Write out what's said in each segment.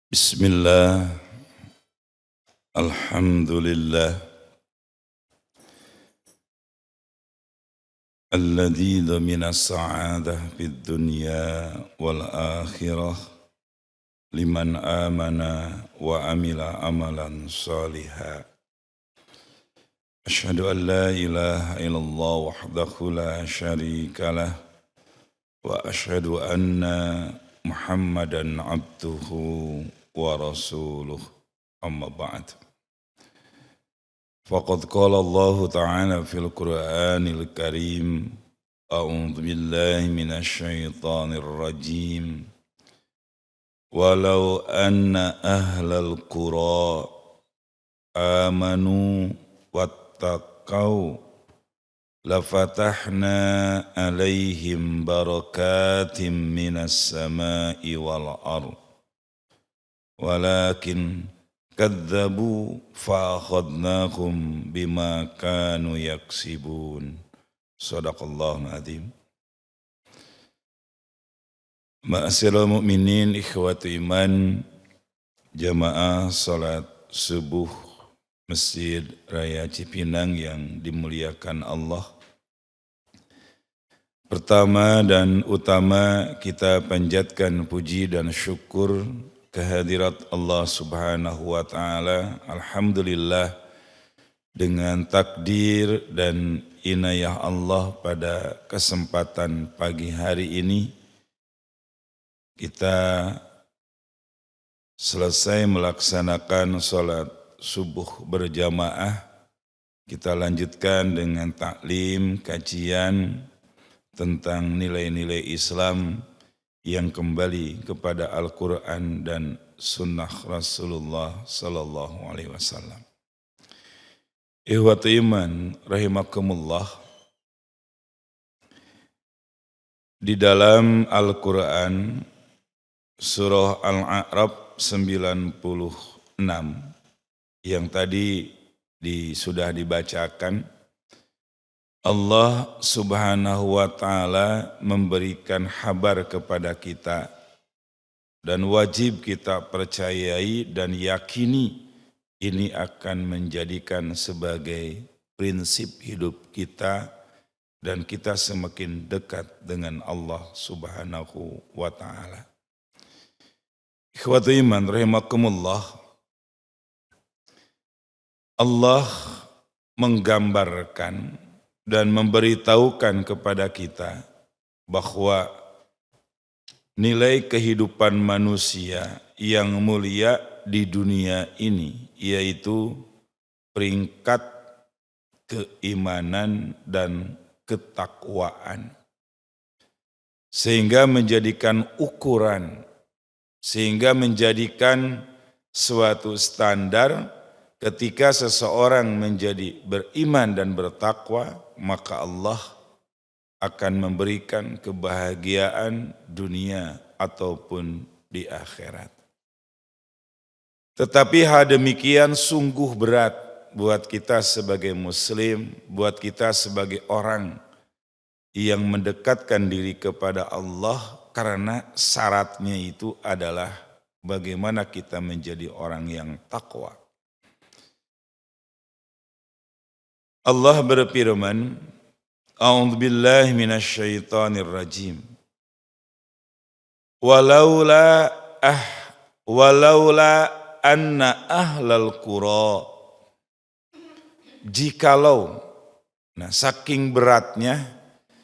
Bismillah, alhamdulillah, alladzi domina sa'adah fid dunya wal akhirah liman amana wa amila amalan saliha. Ashhadu an la ilaha illallah wahdahu la syarika lah wa ashhadu anna Muhammadan abduhu wa rasuluh amma ba'd. Faqad qala Allah Ta'ala fil Qur'anil Karim A'udzu billahi minasy syaithanir rajim Walau anna ahlal qura amanu wattaqau lafatahna alaihim barakatim minas sama'i wal ardh walakin kadzabu fa'akhadnahum bima kanu yaksibun. Shadaqallahul azim. Ma'asyiral mu'minin ikhwati iman, jamaah salat subuh Masjid Raya Cipinang yang dimuliakan Allah. Pertama dan utama kita panjatkan puji dan syukur kehadirat Allah Subhanahu wa Ta'ala. Alhamdulillah, dengan takdir dan inayah Allah pada kesempatan pagi hari ini kita selesai melaksanakan sholat subuh berjamaah. Kita lanjutkan dengan taklim, kajian tentang nilai-nilai Islam yang kembali kepada Al-Quran dan Sunnah Rasulullah Sallallahu Alaihi Wasallam. Ikhwatu iman, rahimakumullah. Di dalam Al-Quran, surah Al-A'raf 96, yang tadi sudah dibacakan, Allah Subhanahu wa Ta'ala memberikan kabar kepada kita dan wajib kita percayai dan yakini ini akan menjadikan sebagai prinsip hidup kita dan kita semakin dekat dengan Allah Subhanahu wa Ta'ala. Ikhwatu iman rahimakumullah, Allah menggambarkan dan memberitahukan kepada kita bahwa nilai kehidupan manusia yang mulia di dunia ini yaitu peringkat keimanan dan ketakwaan, sehingga menjadikan ukuran, sehingga menjadikan suatu standar. Ketika seseorang menjadi beriman dan bertakwa, maka Allah akan memberikan kebahagiaan dunia ataupun di akhirat. Tetapi hal demikian sungguh berat buat kita sebagai muslim, buat kita sebagai orang yang mendekatkan diri kepada Allah, karena syaratnya itu adalah bagaimana kita menjadi orang yang takwa. Allah berfirman, A'udzu billahi minasy syaithanir rajim. Walaula anna ahlal qura, jikalau, saking beratnya,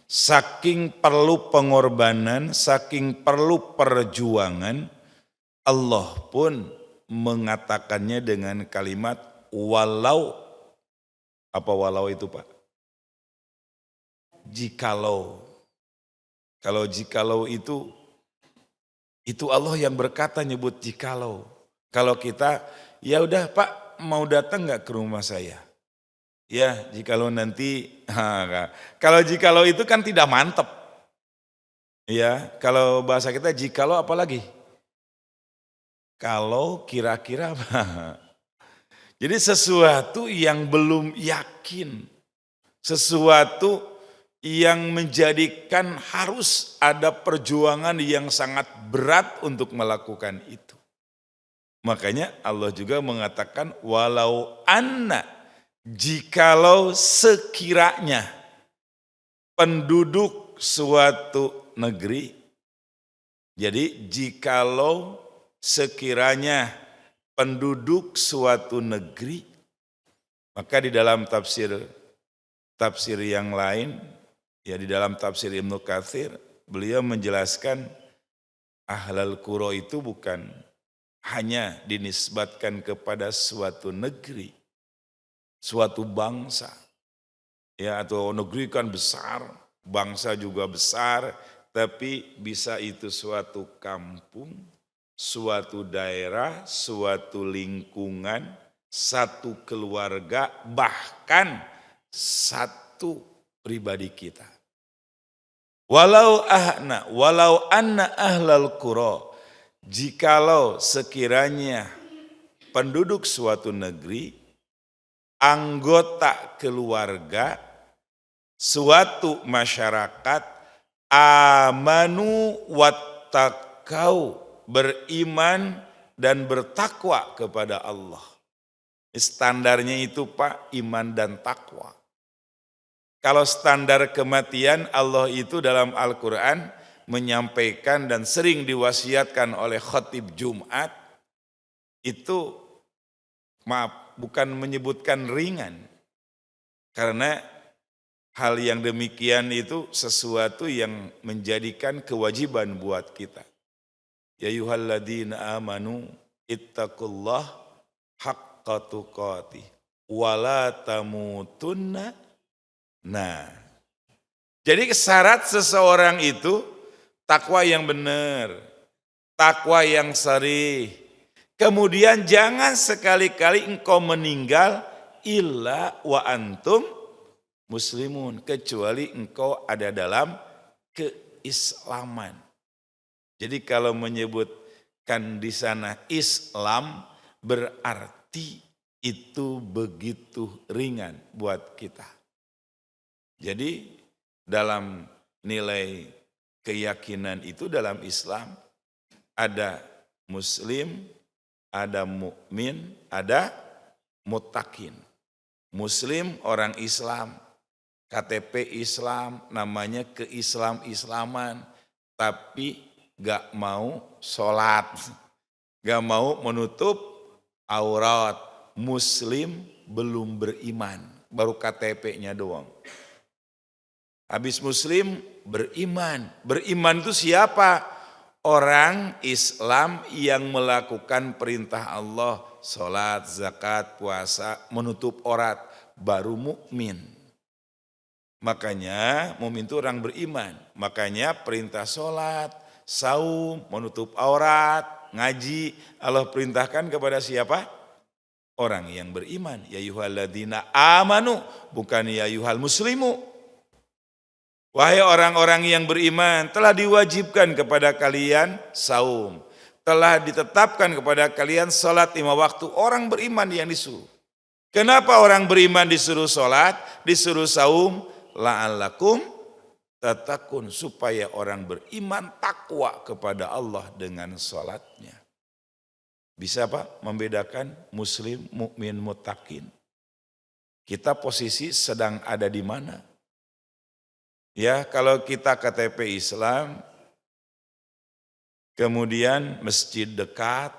saking perlu pengorbanan, saking perlu perjuangan, Allah pun mengatakannya dengan kalimat walau. Apa walau itu, Pak? Jikalau. Kalau jikalau itu Allah yang berkata nyebut jikalau. Kalau kita, ya udah Pak, mau datang nggak ke rumah saya? Ya, jikalau nanti, kalau jikalau itu kan tidak mantep. Ya, kalau bahasa kita jikalau apa lagi? Kalau kira-kira, jadi sesuatu yang belum yakin, sesuatu yang menjadikan harus ada perjuangan yang sangat berat untuk melakukan itu. Makanya Allah juga mengatakan walau anna, jikalau sekiranya penduduk suatu negeri. Jadi jikalau sekiranya penduduk suatu negeri, maka di dalam tafsir yang lain, ya di dalam tafsir Ibnu Katsir, beliau menjelaskan ahlal qura itu bukan hanya dinisbatkan kepada suatu negeri, suatu bangsa. Ya, atau negeri kan besar, bangsa juga besar, tapi bisa itu suatu kampung, suatu daerah, suatu lingkungan, satu keluarga, bahkan satu pribadi kita. Walau anna ahlal qura, jikalau sekiranya penduduk suatu negeri, anggota keluarga, suatu masyarakat, amanu wattaqau, beriman dan bertakwa kepada Allah. Standarnya itu Pak, iman dan takwa. Kalau standar kematian, Allah itu dalam Al-Quran menyampaikan dan sering diwasiatkan oleh khatib Jumat, itu bukan menyebutkan ringan. Karena hal yang demikian itu sesuatu yang menjadikan kewajiban buat kita. Ya ayyuhalladzina amanu ittaqullah haqqa tuqatih wala tamutunna. Nah, jadi syarat seseorang itu takwa yang benar, takwa yang sharih. Kemudian jangan sekali-kali engkau meninggal illa wa antum muslimun, kecuali engkau ada dalam keislaman. Jadi kalau menyebutkan di sana Islam berarti itu begitu ringan buat kita. Jadi dalam nilai keyakinan itu dalam Islam ada muslim, ada mukmin, ada muttaqin. Muslim orang Islam, KTP Islam, namanya keislam-islaman, tapi gak mau sholat, gak mau menutup aurat. Muslim belum beriman, baru KTP-nya doang. Habis muslim beriman. Beriman itu siapa? Orang Islam yang melakukan perintah Allah, sholat, zakat, puasa, menutup aurat, baru mukmin. Makanya mukmin itu orang beriman. Makanya perintah sholat, saum, menutup aurat, ngaji, Allah perintahkan kepada siapa? Orang yang beriman. Ya ayyuhalladzina amanu, bukan ya ayyuhal muslimu. Wahai orang-orang yang beriman, telah diwajibkan kepada kalian saum. Telah ditetapkan kepada kalian salat 5 waktu. Orang beriman yang disuruh. Kenapa orang beriman disuruh salat, disuruh saum? La'allakum tattaqun, supaya orang beriman takwa kepada Allah dengan salatnya. Bisa Pak membedakan muslim, mukmin, muttaqin? Kita posisi sedang ada di mana? Ya, kalau kita KTP Islam, kemudian masjid dekat,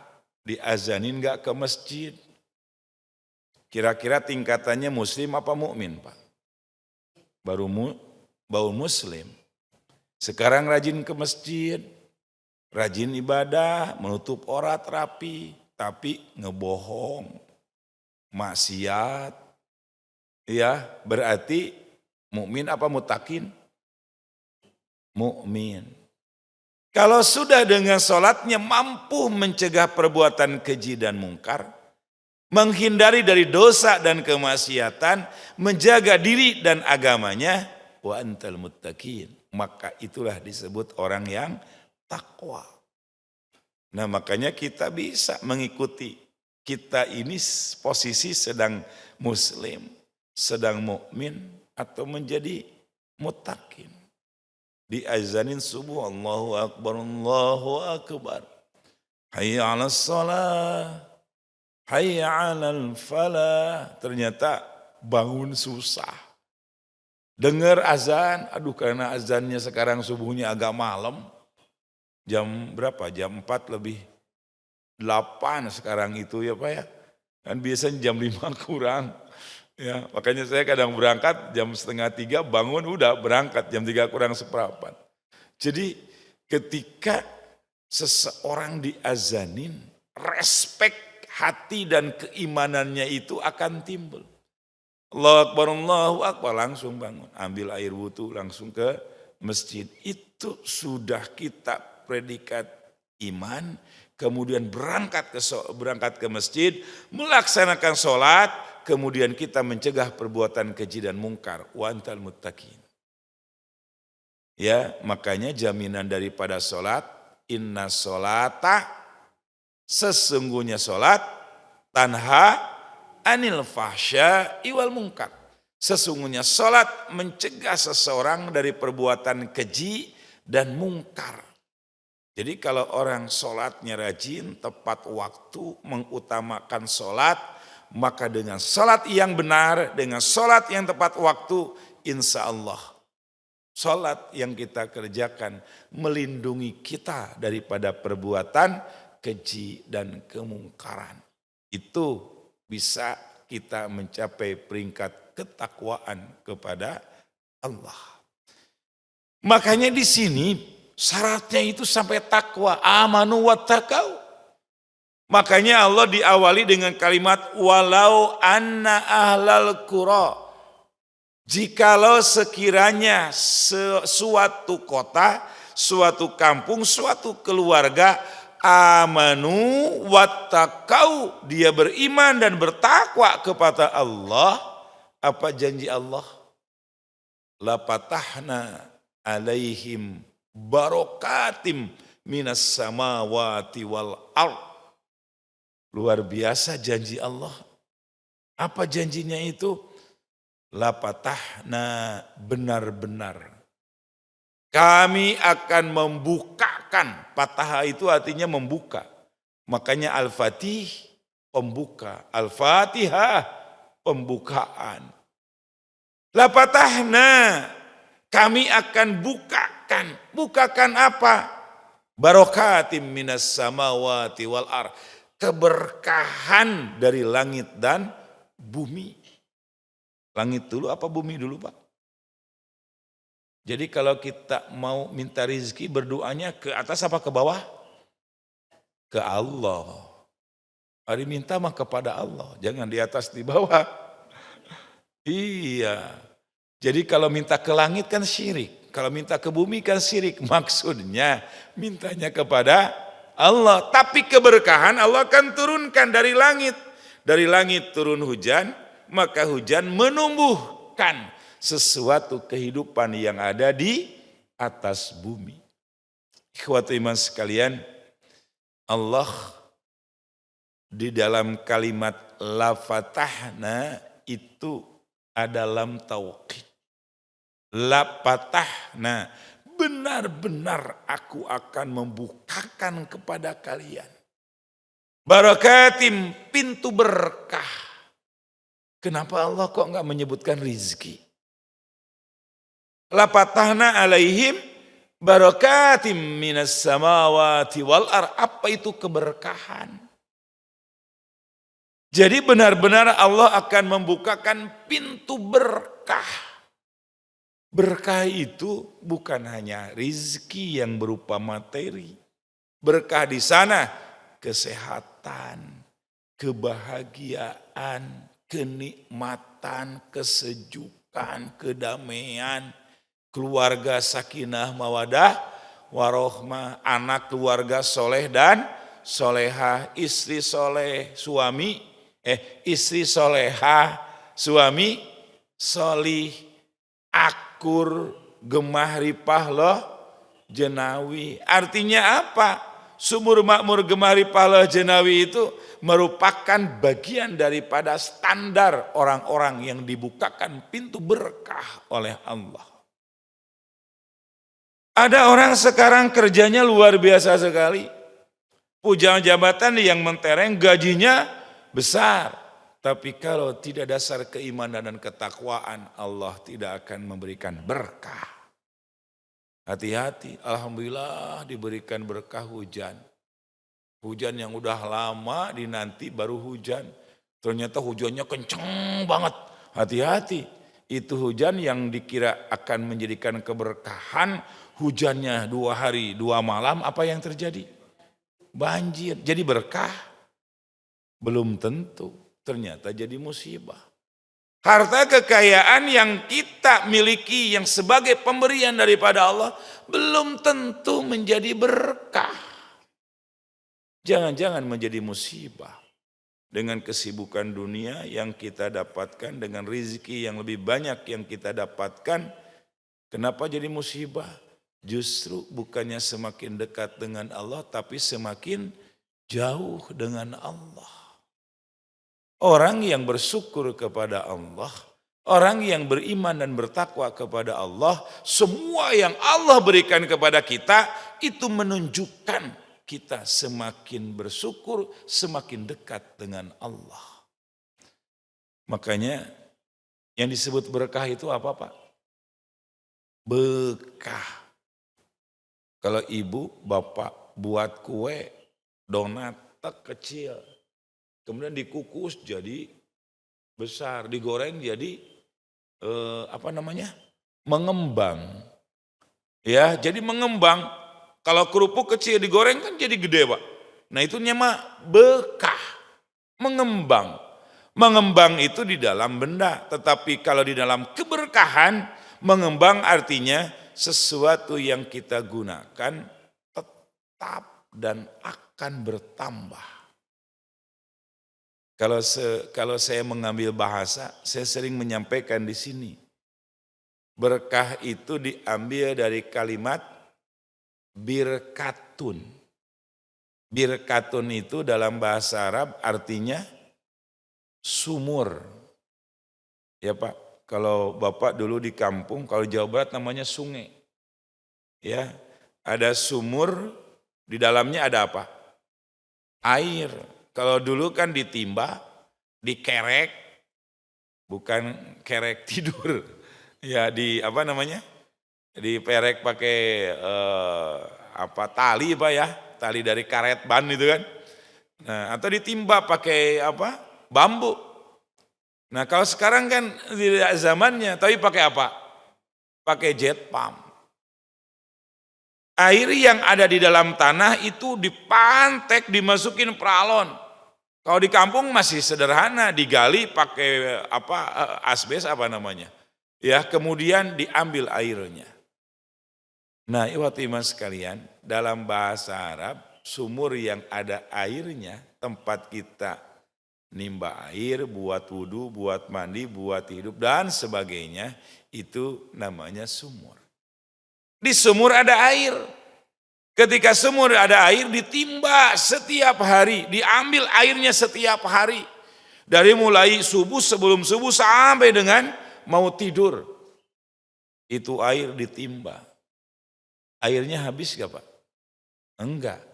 diazanin gak ke masjid. Kira-kira tingkatannya muslim apa mukmin, Pak? Baru muslim. Sekarang rajin ke masjid, rajin ibadah, menutup aurat rapi, tapi ngebohong, maksiat. Ya, berarti mukmin apa muttaqin? Mukmin. Kalau sudah dengan sholatnya mampu mencegah perbuatan keji dan mungkar, menghindari dari dosa dan kemaksiatan, menjaga diri dan agamanya, wa antal muttaqin, maka itulah disebut orang yang takwa. Nah, makanya kita bisa mengikuti. Kita ini posisi sedang muslim, sedang mukmin, atau menjadi muttaqin. Diazanin subuh, Allahu Akbar, Allahu Akbar. Hayya 'alas shalah, hayya 'alal falah. Ternyata bangun susah. Dengar azan, aduh karena azannya sekarang subuhnya agak malam. Jam berapa? Jam 4 lebih 8 sekarang itu ya Pak ya. Kan biasanya jam 5 kurang. Ya, makanya saya kadang berangkat jam setengah 3 bangun udah berangkat jam 3 kurang seperempat. Jadi ketika seseorang diazanin, respek hati dan keimanannya itu akan timbul. Allahu Akbar, langsung bangun. Ambil air wudhu langsung ke masjid. Itu sudah kita predikat iman. Kemudian berangkat ke masjid, melaksanakan sholat. Kemudian kita mencegah perbuatan keji dan mungkar. Wa antal muttaqin. Ya, makanya jaminan daripada sholat, inna sholata, sesungguhnya sholat, tanha anil fahsya iwal mungkar. Sesungguhnya sholat mencegah seseorang dari perbuatan keji dan mungkar. Jadi kalau orang sholatnya rajin, tepat waktu, mengutamakan sholat, maka dengan sholat yang benar, dengan sholat yang tepat waktu, insya Allah sholat yang kita kerjakan melindungi kita daripada perbuatan keji dan kemungkaran. Itu bisa kita mencapai peringkat ketakwaan kepada Allah. Makanya di sini syaratnya itu sampai takwa, amanu wattaqau. Makanya Allah diawali dengan kalimat walau anna ahlal qura. Jikalau sekiranya suatu kota, suatu kampung, suatu keluarga amanu wattaqau, dia beriman dan bertakwa kepada Allah, apa janji Allah? La patahna alaihim barokatim minas samawati wal ard. Luar biasa janji Allah. Apa janjinya itu? La patahna, benar-benar kami akan membukakan. Patah itu artinya membuka. Makanya Al-Fatih pembuka, Al-Fatihah pembukaan. La patahna, kami akan bukakan. Bukakan apa? Barokatim minas samawati wal ard. Keberkahan dari langit dan bumi. Langit dulu apa bumi dulu Pak? Jadi kalau kita mau minta rezeki berdoanya ke atas apa ke bawah? Ke Allah. Hari minta mah kepada Allah, jangan di atas di bawah. Iya. Jadi kalau minta ke langit kan syirik. Kalau minta ke bumi kan syirik. Maksudnya mintanya kepada Allah. Tapi keberkahan Allah akan turunkan dari langit. Dari langit turun hujan. Maka hujan menumbuhkan sesuatu kehidupan yang ada di atas bumi. Ikhwatu iman sekalian, Allah di dalam kalimat la fatahna itu ada lam tauqid. La fatahna, benar-benar aku akan membukakan kepada kalian. Barakatim, pintu berkah. Kenapa Allah kok enggak menyebutkan rizki? La patahna alaihim barakatim minas samawati wal ard. Apa itu keberkahan? Jadi benar-benar Allah akan membukakan pintu berkah. Berkah itu bukan hanya rizki yang berupa materi. Berkah di sana kesehatan, kebahagiaan, kenikmatan, kesejukan, kedamaian, keluarga sakinah mawadah warohmah, anak keluarga soleh dan solehah, istri soleh, istri solehah, suami solih, akur, gemah ripah loh, jenawi. Artinya apa? Sumur makmur gemah ripah loh jenawi itu merupakan bagian daripada standar orang-orang yang dibukakan pintu berkah oleh Allah. Ada orang sekarang kerjanya luar biasa sekali. puja jabatan yang mentereng, gajinya besar. Tapi kalau tidak dasar keimanan dan ketakwaan, Allah tidak akan memberikan berkah. Hati-hati, alhamdulillah diberikan berkah hujan. Hujan yang udah lama dinanti baru hujan. Ternyata hujannya kenceng banget. Hati-hati, itu hujan yang dikira akan menjadikan keberkahan. Hujannya 2 hari 2 malam, apa yang terjadi? Banjir. Jadi berkah? Belum tentu. Ternyata jadi musibah. Harta kekayaan yang kita miliki yang sebagai pemberian daripada Allah belum tentu menjadi berkah. Jangan-jangan menjadi musibah. Dengan kesibukan dunia yang kita dapatkan, dengan rezeki yang lebih banyak yang kita dapatkan, kenapa jadi musibah? Justru bukannya semakin dekat dengan Allah, tapi semakin jauh dengan Allah. Orang yang bersyukur kepada Allah, orang yang beriman dan bertakwa kepada Allah, semua yang Allah berikan kepada kita itu menunjukkan kita semakin bersyukur, semakin dekat dengan Allah. Makanya yang disebut berkah itu apa Pak? Bekah. Kalau ibu, bapak buat kue, donat, kecil. Kemudian dikukus jadi besar, digoreng jadi mengembang. Ya, jadi mengembang. Kalau kerupuk kecil digoreng kan jadi gede Pak. Nah itu nama bekah, mengembang. Mengembang itu di dalam benda, tetapi kalau di dalam keberkahan, mengembang artinya sesuatu yang kita gunakan tetap dan akan bertambah. Kalau saya mengambil bahasa, saya sering menyampaikan di sini. Berkah itu diambil dari kalimat birkatun. Birkatun itu dalam bahasa Arab artinya sumur. Ya Pak, kalau Bapak dulu di kampung, kalau Jawa Barat namanya sungai. Ya, ada sumur, di dalamnya ada apa? Air. Kalau dulu kan ditimba, dikerek, bukan kerek tidur. Ya diperek pakai tali Pak ya, tali dari karet ban itu kan. Nah, atau ditimba pakai bambu. Nah, kalau sekarang kan tidak zamannya, tapi pakai apa? Pakai jet pump. Air yang ada di dalam tanah itu dipantek, dimasukin peralon. Kalau di kampung masih sederhana, digali pakai asbes ya, kemudian diambil airnya. Nah, ikhwati sekalian, dalam bahasa Arab, sumur yang ada airnya, tempat kita nimba air, buat wudhu, buat mandi, buat hidup, dan sebagainya, itu namanya sumur. Di sumur ada air. Ketika sumur ada air, ditimba setiap hari, diambil airnya setiap hari. Dari mulai subuh, sebelum subuh, sampai dengan mau tidur. Itu air ditimba. Airnya habis gak Pak? Enggak.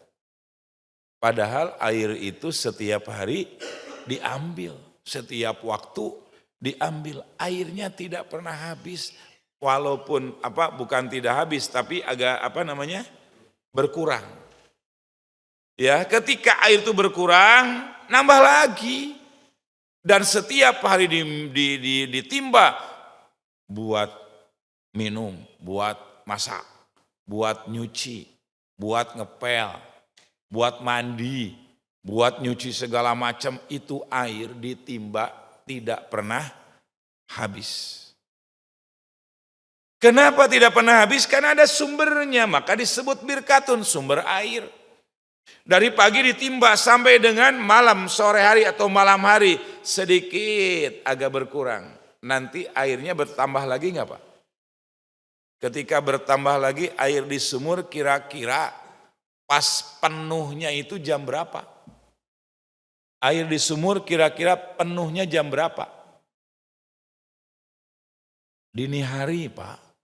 Padahal air itu setiap hari diambil. Setiap waktu diambil. Airnya tidak pernah habis. Walaupun bukan tidak habis, tapi agak berkurang. Ya, ketika air itu berkurang, nambah lagi. Dan setiap hari ditimba buat minum, buat masak, buat nyuci, buat ngepel, buat mandi, buat nyuci segala macam, itu air ditimba tidak pernah habis. Kenapa tidak pernah habis? Karena ada sumbernya, maka disebut birkatun, sumber air. Dari pagi ditimba sampai dengan malam, sore hari atau malam hari, sedikit agak berkurang. Nanti airnya bertambah lagi enggak Pak? Ketika bertambah lagi air di sumur, kira-kira pas penuhnya itu jam berapa? Air di sumur kira-kira penuhnya jam berapa? Dini hari Pak.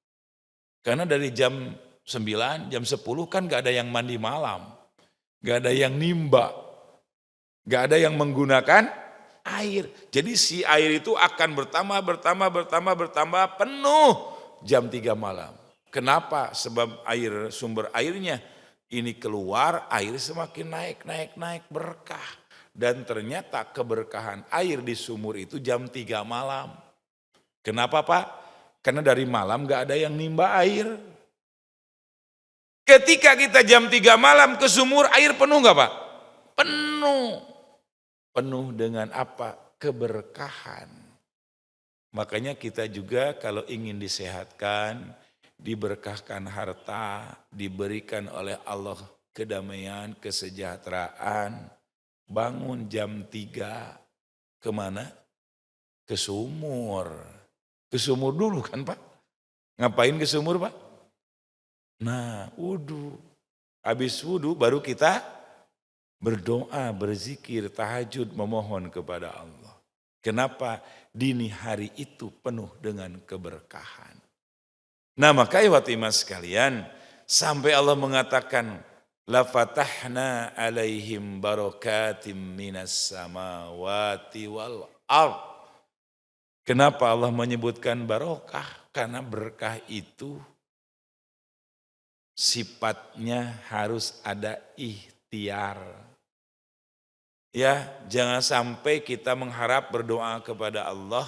Karena dari jam 9, jam 10 kan gak ada yang mandi malam. Gak ada yang nimba, gak ada yang menggunakan air. Jadi si air itu akan bertambah penuh jam 3 malam. Kenapa? Sebab sumber airnya ini keluar, air semakin naik berkah. Dan ternyata keberkahan air di sumur itu jam 3 malam. Kenapa Pak? Karena dari malam gak ada yang nimba air. Ketika kita jam 3 malam ke sumur, air penuh gak Pak? Penuh. Penuh dengan apa? Keberkahan. Makanya kita juga kalau ingin disehatkan, diberkahkan harta, diberikan oleh Allah kedamaian, kesejahteraan, bangun jam 3, kemana? Ke sumur. Ke sumur dulu kan Pak? Ngapain ke sumur Pak? Nah, wudu. Habis wudu baru kita berdoa, berzikir, tahajud, memohon kepada Allah. Kenapa? Dini hari itu penuh dengan keberkahan. Nah makanya waktu sekalian, sampai Allah mengatakan, la fatahna alaihim barakatim minas samawati wal ardh. Kenapa Allah menyebutkan barokah? Karena berkah itu sifatnya harus ada ikhtiar. Ya, jangan sampai kita mengharap berdoa kepada Allah,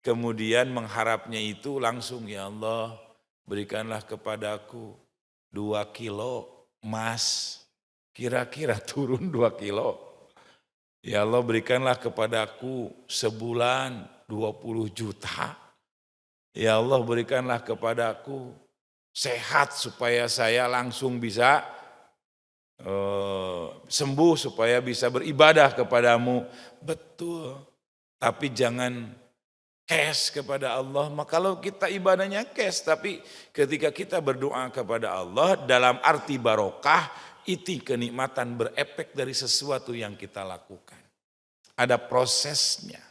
kemudian mengharapnya itu langsung, ya Allah berikanlah kepadaku 2 kilo emas, kira-kira turun 2 kilo. Ya Allah berikanlah kepadaku sebulan 20 juta. Ya Allah berikanlah kepadaku sehat supaya saya langsung bisa sembuh, supaya bisa beribadah kepadamu. Betul, tapi jangan cash kepada Allah. Maka kalau kita ibadahnya cash, tapi ketika kita berdoa kepada Allah dalam arti barokah, itu kenikmatan berefek dari sesuatu yang kita lakukan. Ada prosesnya.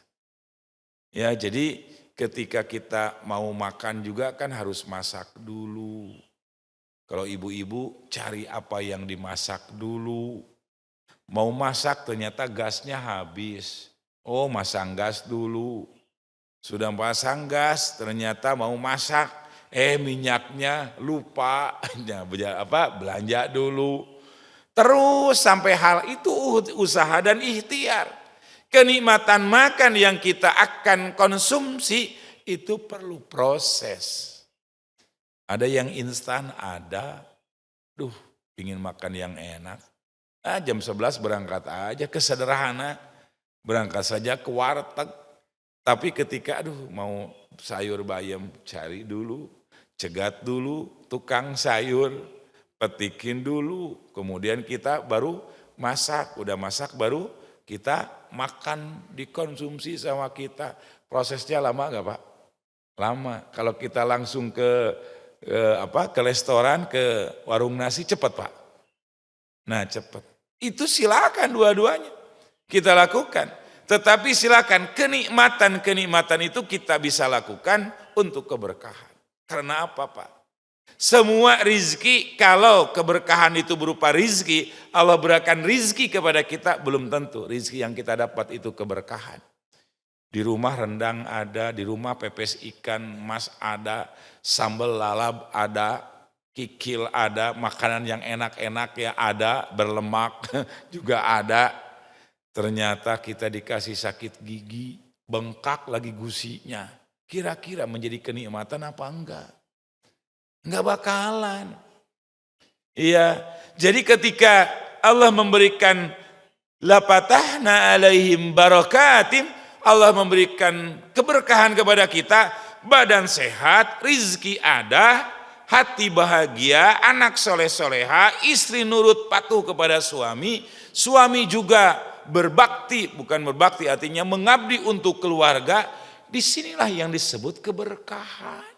Ya, jadi ketika kita mau makan juga kan harus masak dulu. Kalau ibu-ibu cari apa yang dimasak dulu. Mau masak ternyata gasnya habis. Oh, masang gas dulu. Sudah pasang gas, ternyata mau masak, minyaknya lupa, belanja dulu. Terus sampai hal itu usaha dan ikhtiar. Kenikmatan makan yang kita akan konsumsi itu perlu proses. Ada yang instan, ada, ingin makan yang enak. Jam 11 berangkat aja ke sederhana, berangkat saja ke warteg. Tapi ketika mau sayur bayam, cari dulu, cegat dulu tukang sayur, petikin dulu, kemudian kita baru masak, udah masak baru kita makan, dikonsumsi sama kita. Prosesnya lama enggak Pak? Lama. Kalau kita langsung ke restoran, ke warung nasi cepat Pak. Nah cepat. Itu silakan dua-duanya kita lakukan. Tetapi silakan kenikmatan itu kita bisa lakukan untuk keberkahan. Karena apa Pak? Semua rizki, kalau keberkahan itu berupa rizki, Allah berikan rizki kepada kita, belum tentu rizki yang kita dapat itu keberkahan. Di rumah rendang ada, di rumah pepes ikan mas ada, sambal lalap ada, kikil ada, makanan yang enak-enak ya ada, berlemak juga ada. Ternyata kita dikasih sakit gigi, bengkak lagi gusinya. Kira-kira menjadi kenikmatan apa enggak? Enggak bakalan. Iya, jadi ketika Allah memberikan la fatahna alaihim barakatim, Allah memberikan keberkahan kepada kita, badan sehat, rizki ada, hati bahagia, anak soleh-soleha, istri nurut patuh kepada suami, suami juga berbakti, bukan berbakti artinya mengabdi untuk keluarga. Disinilah yang disebut keberkahan.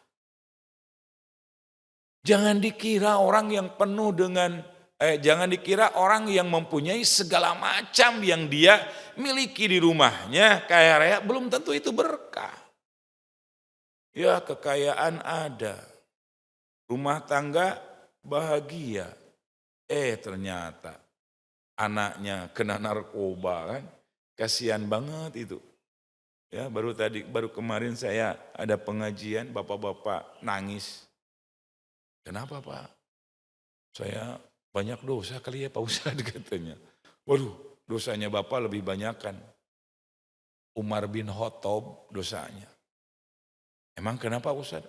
Jangan dikira orang yang penuh dengan jangan dikira orang yang mempunyai segala macam yang dia miliki di rumahnya kaya raya belum tentu itu berkah. Ya, kekayaan ada, rumah tangga bahagia, ternyata anaknya kena narkoba kan. Kasihan banget itu. Ya, baru kemarin saya ada pengajian, bapak-bapak nangis. Kenapa Pak? Saya banyak dosa kali ya Pak Ustadz katanya. Waduh, dosanya Bapak lebih banyak kan. Umar bin Khattab dosanya. Emang kenapa Ustadz?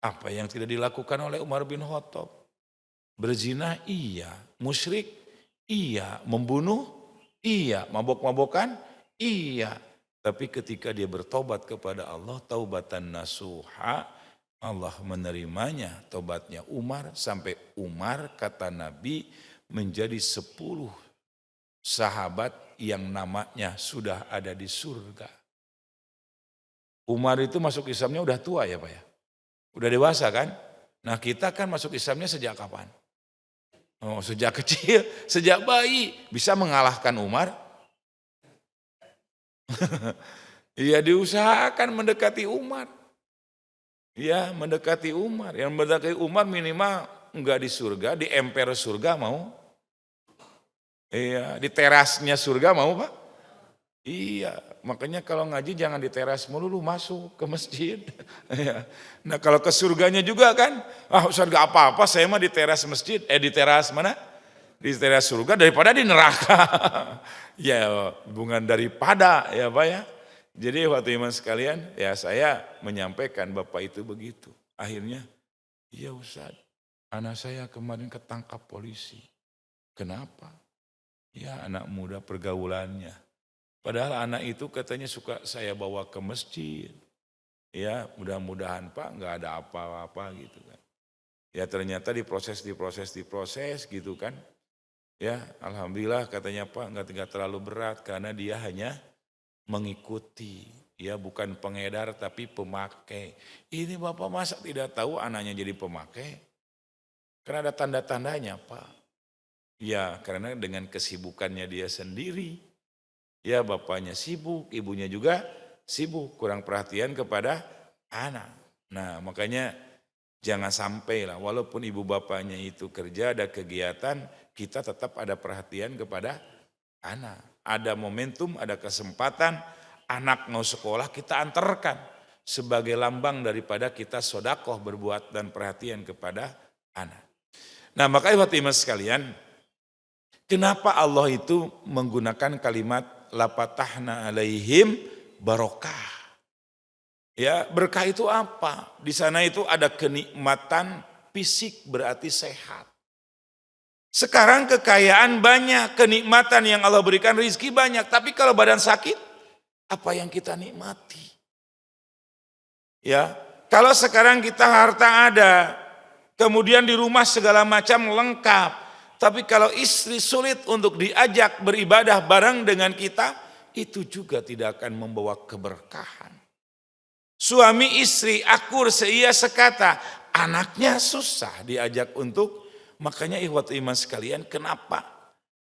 Apa yang tidak dilakukan oleh Umar bin Khattab? Berzina iya, musyrik iya, membunuh iya, mabok-mabokan iya. Tapi ketika dia bertobat kepada Allah, taubatan nasuha, Allah menerimanya tobatnya Umar, sampai Umar kata Nabi menjadi 10 sahabat yang namanya sudah ada di surga. Umar itu masuk Islamnya udah tua ya Pak ya? Udah dewasa kan? Nah kita kan masuk Islamnya sejak kapan? Oh, sejak kecil, sejak bayi bisa mengalahkan Umar. Iya diusahakan mendekati Umar. Ya mendekati Umar. Yang mendekati Umar minimal enggak di surga, di emper surga mau. Iya, di terasnya surga mau Pak? Iya, makanya kalau ngaji jangan di teras melulu, masuk ke masjid. Iya. Nah kalau ke surganya juga kan, Ustaz gak apa-apa saya mah di teras masjid, di teras mana? Di teras surga daripada di neraka. Ya hubungan daripada ya Pak ya. Jadi waktu iman sekalian ya saya menyampaikan Bapak itu begitu. Akhirnya, iya Ustaz, anak saya kemarin ketangkap polisi. Kenapa? Ya anak muda pergaulannya. Padahal anak itu katanya suka saya bawa ke masjid. Ya mudah-mudahan Pak nggak ada apa-apa gitu kan. Ya ternyata diproses gitu kan. Ya alhamdulillah katanya Pak nggak terlalu berat karena dia hanya mengikuti. Ya bukan pengedar tapi pemakai. Ini Bapak masa tidak tahu anaknya jadi pemakai? Karena ada tanda-tandanya Pak. Ya karena dengan kesibukannya dia sendiri. Ya bapaknya sibuk, ibunya juga sibuk, kurang perhatian kepada anak. Nah makanya jangan sampai lah, walaupun ibu bapaknya itu kerja, ada kegiatan, kita tetap ada perhatian kepada anak. Ada momentum, ada kesempatan, anak mau sekolah kita antarkan. Sebagai lambang daripada kita sodakoh berbuat dan perhatian kepada anak. Nah makanya Bapak Ibu sekalian, kenapa Allah itu menggunakan kalimat lapatahna alaihim barokah. Ya, berkah itu apa? Di sana itu ada kenikmatan fisik berarti sehat. Sekarang kekayaan banyak, kenikmatan yang Allah berikan, rizki banyak. Tapi kalau badan sakit, apa yang kita nikmati? Ya, kalau sekarang kita harta ada, kemudian di rumah segala macam lengkap. Tapi kalau istri sulit untuk diajak beribadah bareng dengan kita, itu juga tidak akan membawa keberkahan. Suami istri akur seia sekata, anaknya susah diajak untuk, makanya ikhwat iman sekalian, kenapa?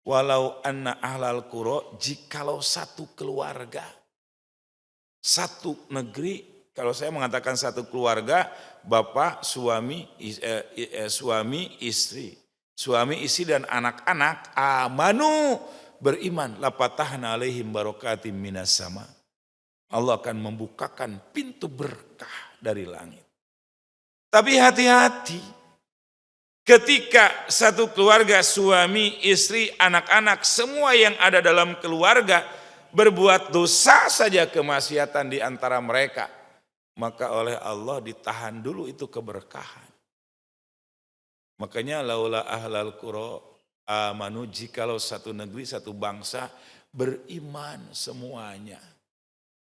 Walau anna ahlal qura, jikalau satu keluarga, satu negeri, kalau saya mengatakan satu keluarga, bapak, suami, istri dan anak-anak amanu beriman, lapatahna alaihim barakatim minas sama. Allah akan membukakan pintu berkah dari langit. Tapi hati-hati, ketika satu keluarga, suami, istri, anak-anak, semua yang ada dalam keluarga berbuat dosa saja, kemaksiatan di antara mereka, maka oleh Allah ditahan dulu itu keberkahan. Makanya laula ahlal qura amanu, jikalau satu negeri, satu bangsa beriman semuanya,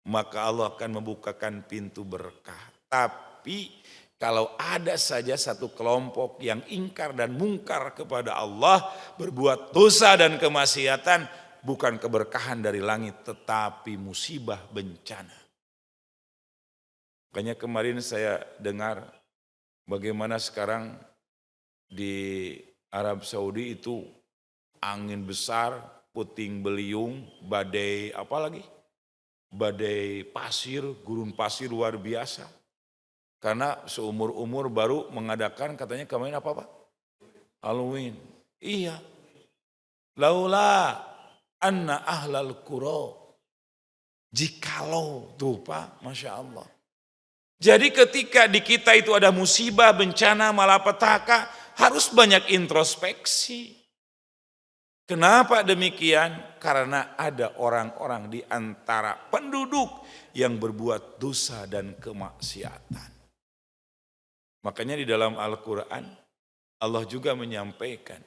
maka Allah akan membukakan pintu berkah. Tapi kalau ada saja satu kelompok yang ingkar dan mungkar kepada Allah, berbuat dosa dan kemaksiatan, bukan keberkahan dari langit tetapi musibah bencana. Makanya kemarin saya dengar bagaimana sekarang di Arab Saudi itu angin besar, puting beliung, badai apa lagi? Badai pasir, gurun pasir luar biasa. Karena seumur-umur baru mengadakan katanya kemarin apa Pak? Halloween. Iya. Laula anna ahlal qura. Jikalau tuh Pak, Masya Allah. Jadi ketika di kita itu ada musibah, bencana, malapetaka, harus banyak introspeksi. Kenapa demikian? Karena ada orang-orang di antara penduduk yang berbuat dosa dan kemaksiatan. Makanya di dalam Al-Quran, Allah juga menyampaikan,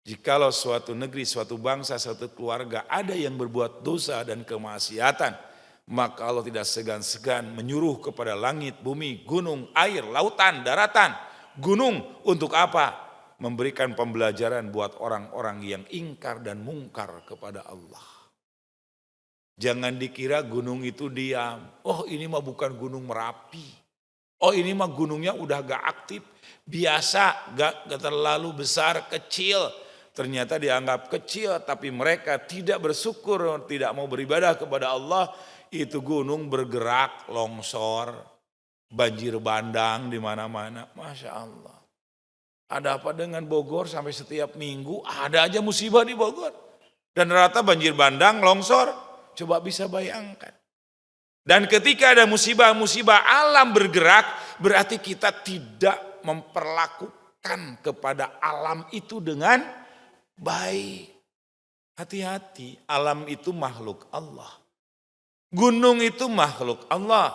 jikalau suatu negeri, suatu bangsa, suatu keluarga ada yang berbuat dosa dan kemaksiatan, maka Allah tidak segan-segan menyuruh kepada langit, bumi, gunung, air, lautan, daratan, gunung untuk apa? Memberikan pembelajaran buat orang-orang yang ingkar dan mungkar kepada Allah. Jangan dikira gunung itu diam. Oh ini mah bukan gunung Merapi. Oh ini mah gunungnya udah gak aktif. Biasa, gak terlalu besar, kecil. Ternyata dianggap kecil tapi mereka tidak bersyukur, tidak mau beribadah kepada Allah. Itu gunung bergerak, longsor, banjir bandang di mana-mana. Masya Allah. Ada apa dengan Bogor sampai setiap minggu ada aja musibah di Bogor. Dan rata banjir bandang, longsor, coba bisa bayangkan. Dan ketika ada musibah-musibah alam bergerak, berarti kita tidak memperlakukan kepada alam itu dengan baik. Hati-hati, alam itu makhluk Allah. Gunung itu makhluk Allah.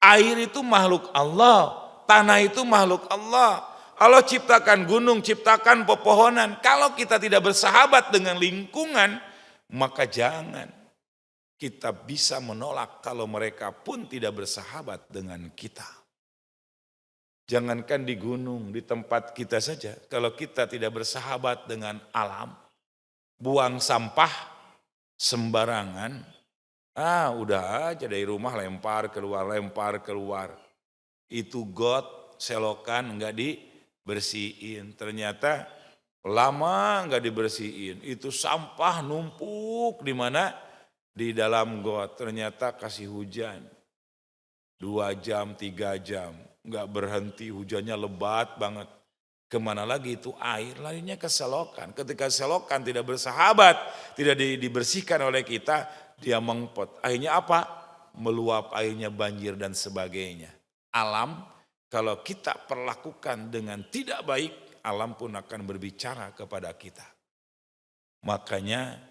Air itu makhluk Allah. Tanah itu makhluk Allah. Allah ciptakan gunung, ciptakan pepohonan. Kalau kita tidak bersahabat dengan lingkungan, maka jangan kita bisa menolak kalau mereka pun tidak bersahabat dengan kita. Jangankan di gunung, di tempat kita saja. Kalau kita tidak bersahabat dengan alam, buang sampah sembarangan, udah aja dari rumah lempar keluar. Itu got, selokan enggak dibersihin. Ternyata lama enggak dibersihin. Itu sampah numpuk di mana? Di dalam got. Ternyata kasih hujan. 2 jam, 3 jam. Enggak berhenti, hujannya lebat banget. Kemana lagi itu air? Larinya ke selokan. Ketika selokan tidak bersahabat, tidak dibersihkan oleh kita, dia mengpot. Akhirnya apa? Meluap, airnya banjir dan sebagainya. Alam, kalau kita perlakukan dengan tidak baik, alam pun akan berbicara kepada kita. Makanya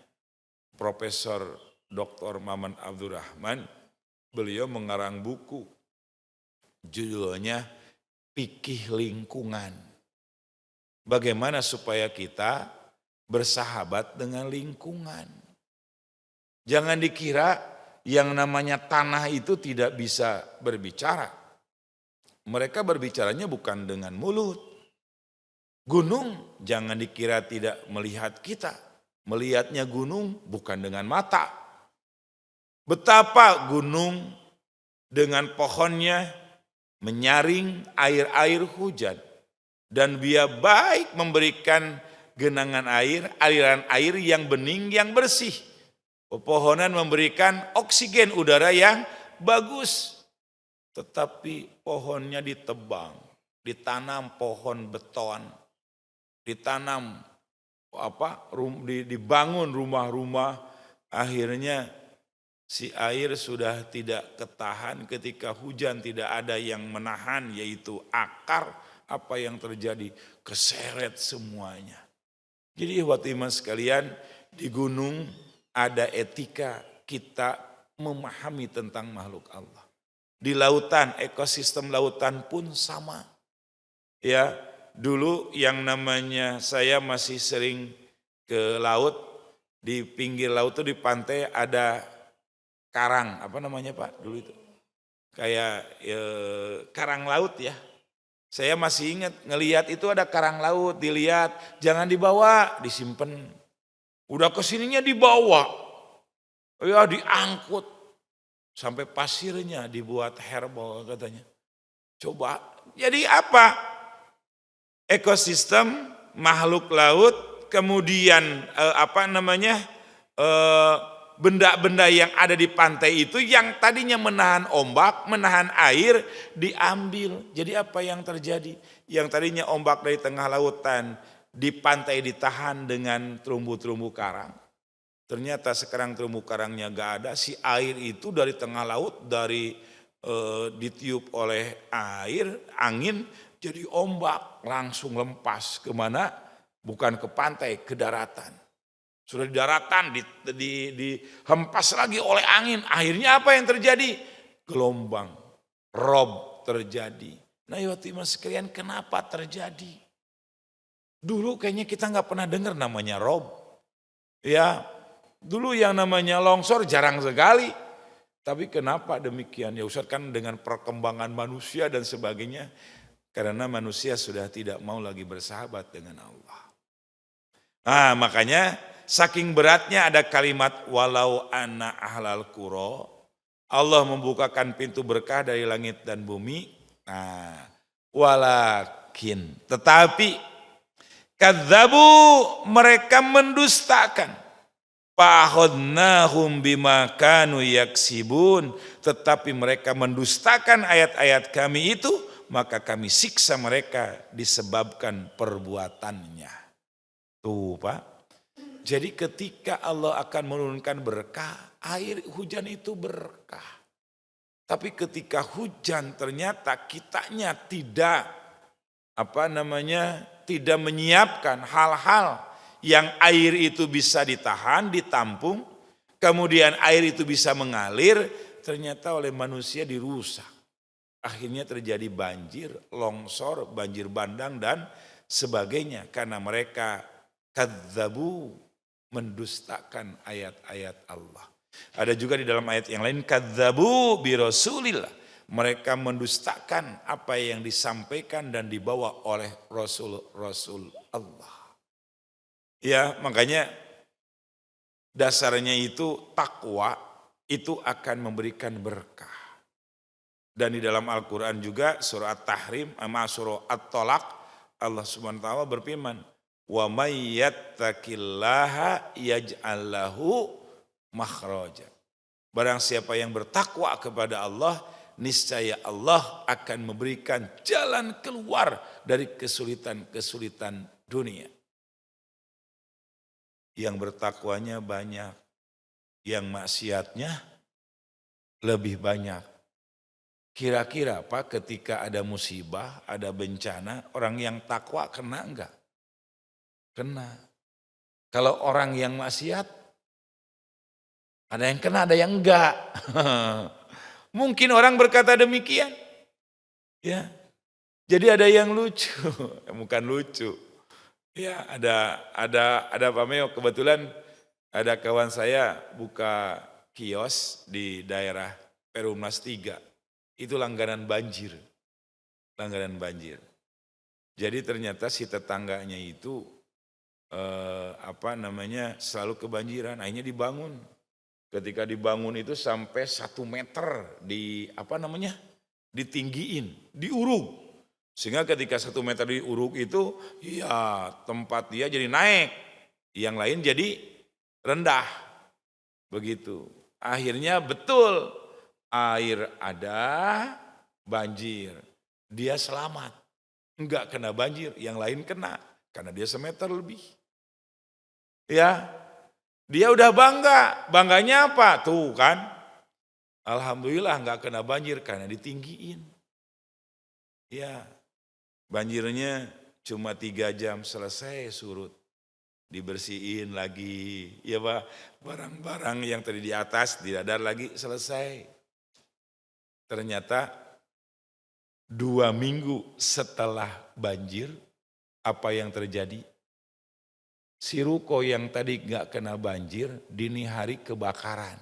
Profesor Dr. Maman Abdurrahman, beliau mengarang buku. Judulnya Fikih Lingkungan. Bagaimana supaya kita bersahabat dengan lingkungan. Jangan dikira yang namanya tanah itu tidak bisa berbicara. Mereka berbicaranya bukan dengan mulut. Gunung jangan dikira tidak melihat kita. Melihatnya gunung bukan dengan mata. Betapa gunung dengan pohonnya menyaring air-air hujan. Dan dia baik memberikan genangan air, aliran air yang bening, yang bersih. Pepohonan memberikan oksigen udara yang bagus. Tetapi pohonnya ditebang, ditanam pohon beton, ditanam dibangun rumah-rumah, akhirnya si air sudah tidak ketahan ketika hujan, tidak ada yang menahan, yaitu akar. Apa yang terjadi? Keseret semuanya. Jadi buat iman sekalian, di gunung ada etika kita memahami tentang makhluk Allah. Di lautan, ekosistem lautan pun sama. Ya, dulu yang namanya saya masih sering ke laut, di pinggir laut itu di pantai ada karang, apa namanya Pak dulu itu? Kayak karang laut ya. Saya masih ingat ngelihat itu ada karang laut, dilihat, jangan dibawa, disimpan. Udah kesininya dibawa, ya diangkut. Sampai pasirnya dibuat herbal katanya. Coba, jadi apa? Ekosistem, makhluk laut, kemudian benda-benda yang ada di pantai itu yang tadinya menahan ombak, menahan air, diambil. Jadi apa yang terjadi? Yang tadinya ombak dari tengah lautan di pantai ditahan dengan terumbu-terumbu karang. Ternyata sekarang terumbu karangnya gak ada, si air itu dari tengah laut, ditiup oleh air, angin, jadi ombak, langsung lempas kemana? Bukan ke pantai, ke daratan. Sudah di daratan, dihempas lagi oleh angin. Akhirnya apa yang terjadi? Gelombang, rob terjadi. Nah ya mas sekalian, kenapa terjadi? Dulu kayaknya kita nggak pernah dengar namanya rob. Ya, dulu yang namanya longsor jarang sekali. Tapi kenapa demikian? Ya Ustaz, kan dengan perkembangan manusia dan sebagainya. Karena manusia sudah tidak mau lagi bersahabat dengan Allah. Nah makanya saking beratnya ada kalimat walau anna ahlal qura. Allah membukakan pintu berkah dari langit dan bumi. Nah, walakin tetapi kadzabu mereka mendustakan. Fa'akhadnahum bima kanu yaksibun, tetapi mereka mendustakan ayat-ayat kami itu, maka kami siksa mereka disebabkan perbuatannya. Tuh Pak, jadi ketika Allah akan menurunkan berkah, air hujan itu berkah. Tapi ketika hujan ternyata kitanya tidak tidak menyiapkan hal-hal yang air itu bisa ditahan, ditampung, kemudian air itu bisa mengalir, ternyata oleh manusia dirusak. Akhirnya terjadi banjir, longsor, banjir bandang dan sebagainya karena mereka kadzabu, mendustakan ayat-ayat Allah. Ada juga di dalam ayat yang lain kadzabu bi rasulillah. Mereka mendustakan apa yang disampaikan dan dibawa oleh Rasul Allah. Ya, makanya dasarnya itu takwa itu akan memberikan berkah. Dan di dalam Al-Qur'an juga surah At-Tahrim sama surah At-Tolak Allah Subhanahu wa taala berfirman, wa may yattaqillaha yaj'al lahu makhraja. Barang siapa yang bertakwa kepada Allah, niscaya Allah akan memberikan jalan keluar dari kesulitan-kesulitan dunia. Yang bertakwanya banyak, yang maksiatnya lebih banyak. Kira-kira Pak, ketika ada musibah, ada bencana, orang yang takwa kena enggak? Kena. Kalau orang yang maksiat, ada yang kena, ada yang enggak. Mungkin orang berkata demikian. Ya. Jadi ada yang lucu, bukan lucu. Ya, ada Pak Meo, kebetulan ada kawan saya buka kios di daerah Perumnas 3. Itu langganan banjir. Langganan banjir. Jadi ternyata si tetangganya itu selalu kebanjiran, akhirnya dibangun. Ketika dibangun itu sampai 1 meter ditinggiin, diuruk. Sehingga ketika 1 meter diuruk itu, ya tempat dia jadi naik, yang lain jadi rendah. Begitu. Akhirnya betul, air ada, banjir. Dia selamat, enggak kena banjir, yang lain kena, karena dia 1 meter lebih. Ya, dia udah bangga, bangganya apa? Tuh kan, alhamdulillah enggak kena banjir karena ditinggiin. Ya, banjirnya cuma 3 jam selesai surut. Dibersihin lagi, ya Pak, barang-barang yang tadi di atas didadar lagi selesai. Ternyata 2 minggu setelah banjir, apa yang terjadi? Si ruko yang tadi gak kena banjir, dini hari kebakaran.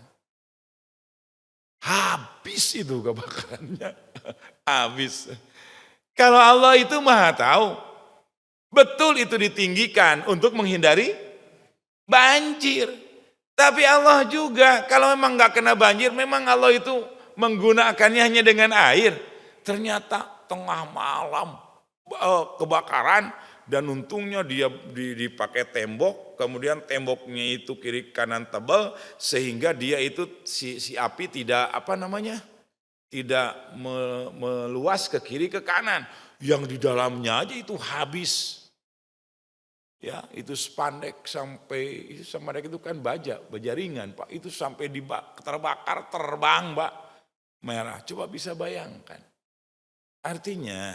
Habis itu kebakarannya, habis. Kalau Allah itu maha tahu, betul itu ditinggikan untuk menghindari banjir. Tapi Allah juga kalau memang gak kena banjir, memang Allah itu menggunakannya hanya dengan air. Ternyata tengah malam kebakaran dan untungnya dia dipakai tembok, kemudian temboknya itu kiri kanan tebal sehingga dia itu si api tidak tidak meluas ke kiri ke kanan. Yang di dalamnya aja itu habis. Ya, itu spandek sampai spandek itu kan baja ringan, Pak. Itu sampai terbakar, terbang, Pak. Merah. Coba bisa bayangkan. Artinya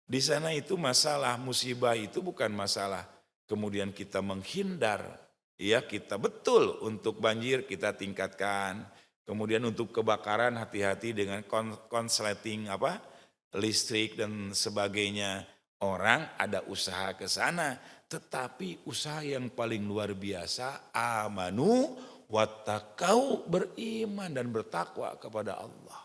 di sana itu masalah musibah itu bukan masalah kemudian kita menghindar. Ya, kita betul untuk banjir kita tingkatkan. Kemudian untuk kebakaran hati-hati dengan konsleting listrik dan sebagainya. Orang ada usaha ke sana, tetapi usaha yang paling luar biasa amanu wattaqau, beriman dan bertakwa kepada Allah.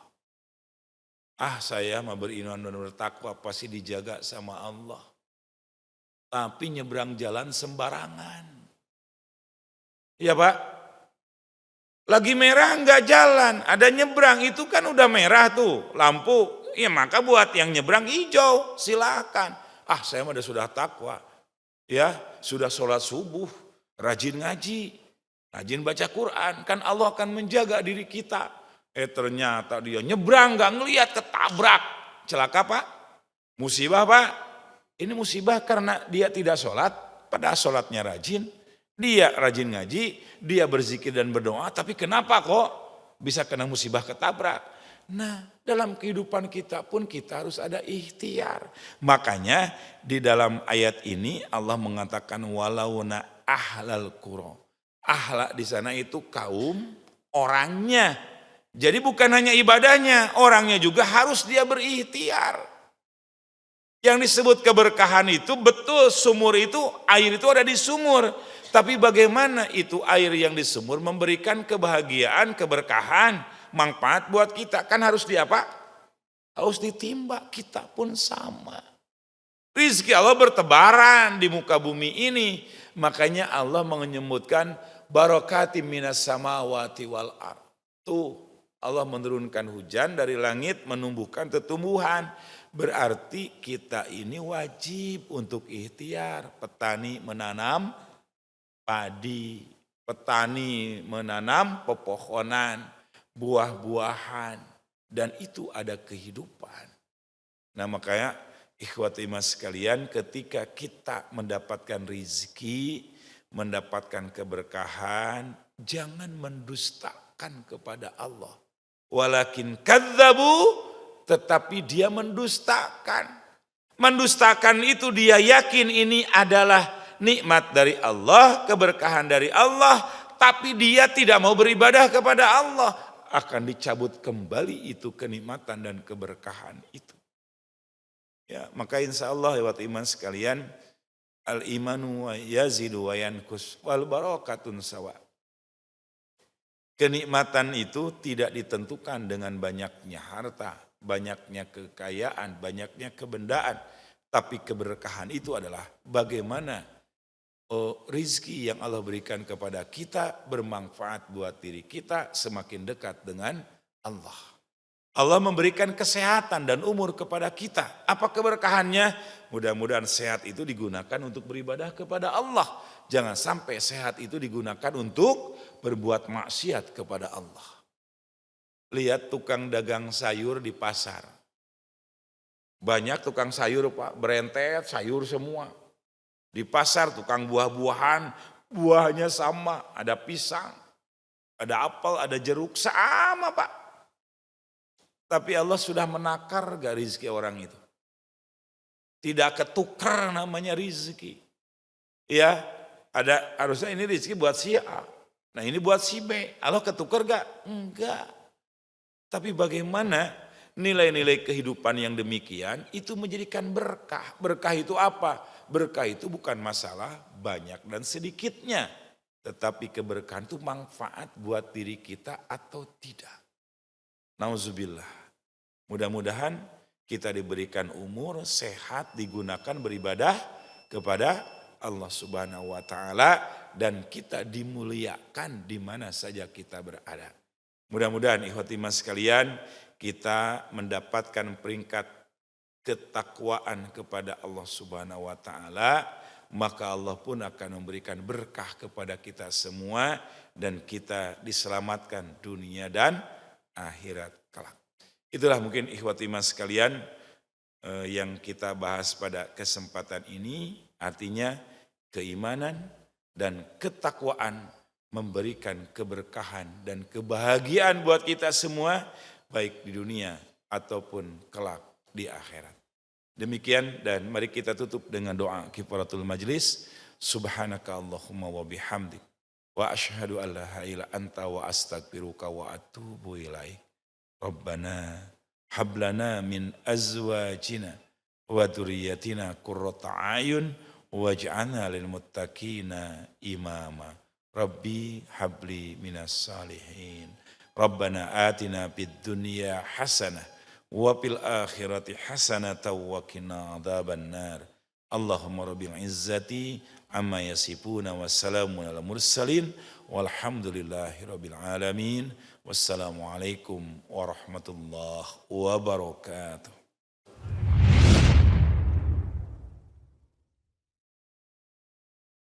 Saya mau beriman dan bertakwa pasti dijaga sama Allah. Tapi nyebrang jalan sembarangan. Ya Pak, lagi merah enggak jalan, ada nyebrang itu kan udah merah tuh lampu. Ya maka buat yang nyebrang hijau, silakan. Saya mah sudah takwa. Ya, sudah sholat subuh, rajin ngaji, rajin baca Quran. Kan Allah akan menjaga diri kita. Ternyata dia nyebrang gak ngelihat, ketabrak. Celaka Pak, musibah Pak. Ini musibah karena dia tidak sholat, padahal sholatnya rajin. Dia rajin ngaji, dia berzikir dan berdoa, tapi kenapa kok bisa kena musibah ketabrak? Nah, dalam kehidupan kita pun kita harus ada ikhtiar. Makanya di dalam ayat ini Allah mengatakan walauna ahlal qura. Ahla di sana itu kaum orangnya. Jadi bukan hanya ibadahnya, orangnya juga harus dia berikhtiar. Yang disebut keberkahan itu betul, sumur itu, air itu ada di sumur. Tapi bagaimana itu air yang di sumur memberikan kebahagiaan, keberkahan, manfaat buat kita. Kan harus harus ditimba, kita pun sama. Rizki Allah bertebaran di muka bumi ini. Makanya Allah menyebutkan barakatim minas samawati wal ardh. Tuh Allah menurunkan hujan dari langit menumbuhkan tumbuhan. Berarti kita ini wajib untuk ikhtiar. Petani menanam padi, petani menanam pepohonan, buah-buahan, dan itu ada kehidupan. Nah makanya ikhwati mas sekalian, ketika kita mendapatkan rizki, mendapatkan keberkahan, jangan mendustakan kepada Allah. Walakin kadzabu, tetapi dia mendustakan. Mendustakan itu dia yakin ini adalah nikmat dari Allah, keberkahan dari Allah, tapi dia tidak mau beribadah kepada Allah. Akan dicabut kembali itu kenikmatan dan keberkahan itu. Ya, maka insya Allah lewat iman sekalian, al-imanu yazidu wa yankus wal barakatun sawa. Kenikmatan itu tidak ditentukan dengan banyaknya harta, banyaknya kekayaan, banyaknya kebendaan. Tapi keberkahan itu adalah bagaimana rizki yang Allah berikan kepada kita bermanfaat buat diri kita, semakin dekat dengan Allah. Allah memberikan kesehatan dan umur kepada kita. Apa keberkahannya? Mudah-mudahan sehat itu digunakan untuk beribadah kepada Allah. Jangan sampai sehat itu digunakan untuk berbuat maksiat kepada Allah. Lihat tukang dagang sayur di pasar. Banyak tukang sayur Pak, berentet sayur semua. Di pasar tukang buah-buahan, buahnya sama. Ada pisang, ada apel, ada jeruk, sama Pak. Tapi Allah sudah menakar gak rizki orang itu. Tidak ketukar namanya rizki. Ya, harusnya ini rizki buat si A. Nah ini buat si B. Allah ketukar gak? Enggak. Tapi bagaimana nilai-nilai kehidupan yang demikian itu menjadikan berkah. Berkah itu apa? Berkah itu bukan masalah banyak dan sedikitnya. Tetapi keberkahan itu manfaat buat diri kita atau tidak. Nauzubillah. Mudah-mudahan kita diberikan umur, sehat, digunakan beribadah kepada Allah Subhanahu wa Ta'ala, dan kita dimuliakan di mana saja kita berada. Mudah-mudahan ikhwati mas sekalian, kita mendapatkan peringkat ketakwaan kepada Allah Subhanahu wa Ta'ala, maka Allah pun akan memberikan berkah kepada kita semua dan kita diselamatkan dunia dan akhirat kelak. Itulah mungkin ikhwati mas sekalian yang kita bahas pada kesempatan ini. Artinya keimanan, dan ketakwaan memberikan keberkahan dan kebahagiaan buat kita semua, baik di dunia ataupun kelak di akhirat. Demikian, dan mari kita tutup dengan doa kifaratul majlis. Subhanaka Allahumma wa bihamdik, wa asyhadu an la ilaha illa anta wa astaghfiruka wa atubu ilaik. Rabbana hablana min azwajina wa dzurriyyatina qurrata a'yun waj'alna lil muttaqina imama. Rabbi habli minas salihin. Rabbana atina fid dunya hasanah wa fil akhirati hasanah wa qina adzabannar. Allahumma rabbil izzati amma yasifuna wassalamun ala mursalin walhamdulillahi rabbil alamin. Wassalamualaikum warahmatullahi wabarakatuh.